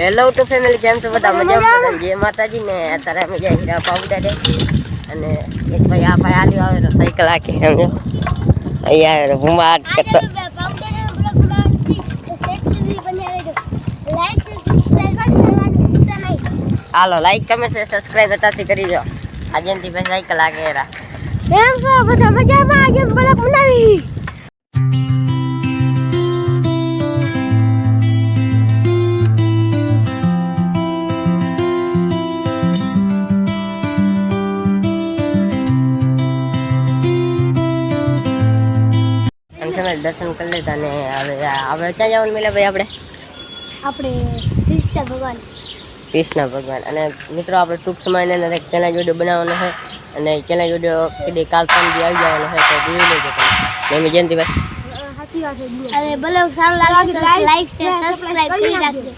Hello two family, કેમ છો બધા? મજામાં? જય માતાજી ને. અત્યારે અમે જાય હીરા પાવડા દે અને એક ભાઈ આ ભાઈ આલ્યો આવે તો સાયકલ આખી સમજો અહીંયા આવે ભૂમાટ કરતો. હાલો લાઈક કમેન્ટ સબસ્ક્રાઇબ બતાતી કરી દો. આજેથી ભાઈ સાયકલ આગે હેરા કેમ છો બધા? મજામાં? આજે બ્લોગ બનાવી દર્શન કરી લેતા ને હવે ક્યાં જવાનું મિલે ભાઈ? આપણે કૃષ્ણ ભગવાન અને મિત્રો આપણે ટૂંક સમયની અંદર એક ચેલેન્જ વિડીયો બનાવવાનો છે અને ચેલેન્જ વિડીયો કીધી કાલ સાંજે આવી જવાનો છે તો જોઈ લેજો તમે. જયંતિભાઈ અરે બ્લોગ સારો લાગે તો લાઈક શેર સબસ્ક્રાઇબ કરી નાખજો.